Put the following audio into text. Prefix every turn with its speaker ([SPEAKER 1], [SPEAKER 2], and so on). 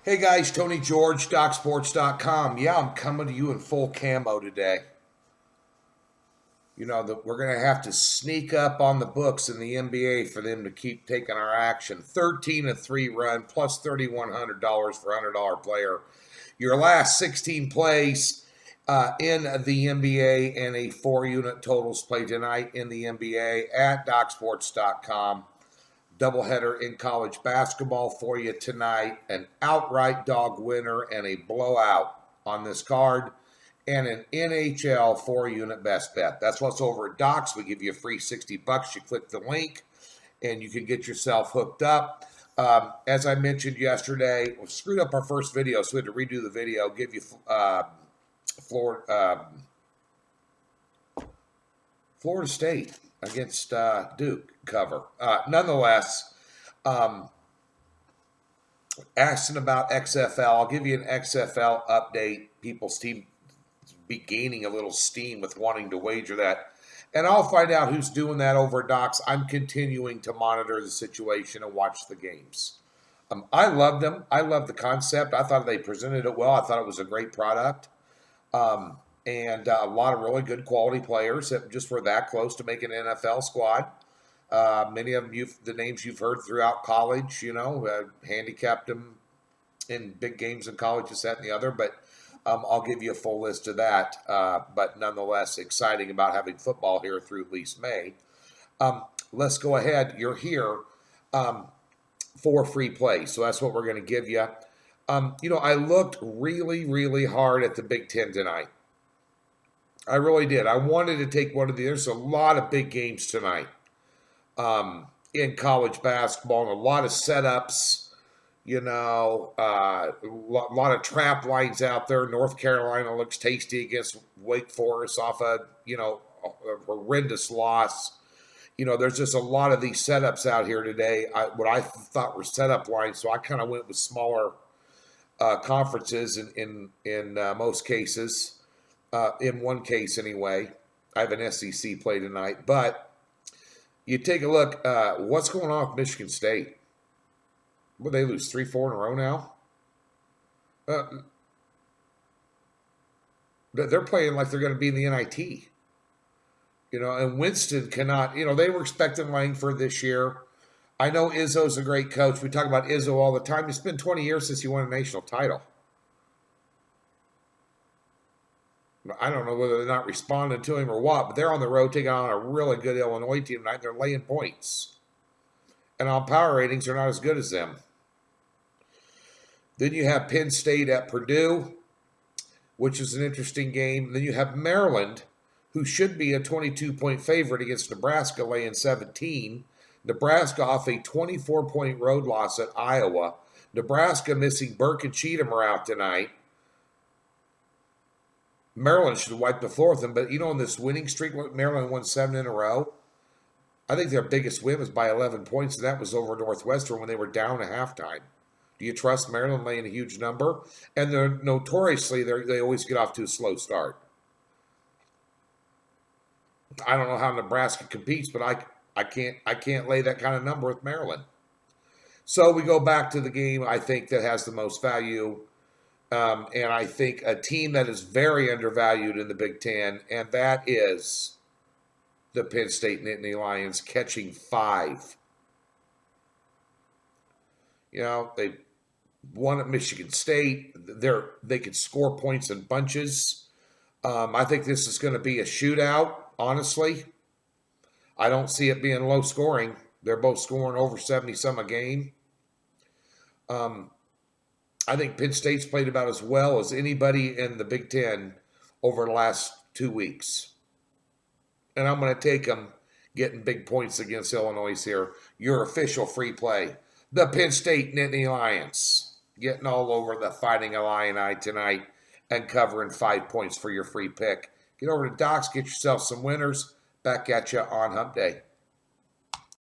[SPEAKER 1] Hey guys, Tony George, DocSports.com. Yeah, I'm coming to you in full camo today. We're going to have to sneak up on the books in the NBA for them to keep taking our action. 13-3 run plus $3,100 for $100 player. Your last 16 plays in the NBA and a 4-unit totals play tonight in the NBA at DocSports.com. Doubleheader in college basketball for you tonight. An outright dog winner and a blowout on this card. And an NHL 4-unit best bet. That's what's over at Docs. We give you a free $60. You click the link and you can get yourself hooked up. As I mentioned yesterday, we screwed up our first video, so we had to redo the video. Give you Florida State against Duke cover. Nonetheless, asking about XFL, I'll give you an XFL update. People's team be gaining a little steam with wanting to wager that. And I'll find out who's doing that over at Docs. I'm continuing to monitor the situation and watch the games. I love them. I love the concept. I thought they presented it well. I thought it was a great product. And a lot of really good quality players that just were that close to making an NFL squad. Many of them, the names you've heard throughout college, handicapped them in big games in college, this, that, and the other. But I'll give you a full list of that. But nonetheless, exciting about having football here through at least May. Let's go ahead. You're here for free play. So that's what we're going to give you. I looked really, really hard at the Big Ten tonight. I really did. I wanted to take one of there's a lot of big games tonight in college basketball and a lot of setups, a lot of trap lines out there. North Carolina looks tasty against Wake Forest off a horrendous loss. There's just a lot of these setups out here today. What I thought were setup lines, so I kind of went with smaller conferences in most cases. In one case, anyway, I have an SEC play tonight. But you take a look, what's going on with Michigan State? Will they lose 3-4 in a row now? They're playing like they're going to be in the NIT. And Winston cannot, they were expecting Langford this year. I know Izzo's a great coach. We talk about Izzo all the time. It's been 20 years since he won a national title. I don't know whether they're not responding to him or what, but they're on the road taking on a really good Illinois team tonight. They're laying points. And on power ratings, they're not as good as them. Then you have Penn State at Purdue, which is an interesting game. Then you have Maryland, who should be a 22-point favorite against Nebraska, laying 17. Nebraska off a 24-point road loss at Iowa. Nebraska missing Burke and Cheatham are out tonight. Maryland should wipe the floor with them, but in this winning streak, Maryland won 7 in a row. I think their biggest win was by 11 points, and that was over Northwestern when they were down at halftime. Do you trust Maryland laying a huge number? And they're notoriously, they always get off to a slow start. I don't know how Nebraska competes, but I can't lay that kind of number with Maryland. So we go back to the game I think that has the most value. And I think a team that is very undervalued in the Big Ten, and that is the Penn State Nittany Lions catching 5. They won at Michigan State. They could score points in bunches. I think this is going to be a shootout, honestly. I don't see it being low scoring. They're both scoring over 70-some a game. I think Penn State's played about as well as anybody in the Big Ten over the last 2 weeks. And I'm going to take them getting big points against Illinois here. Your official free play. The Penn State Nittany Lions getting all over the Fighting Illini tonight and covering 5 points for your free pick. Get over to Docs, get yourself some winners. Back at you on Hump Day.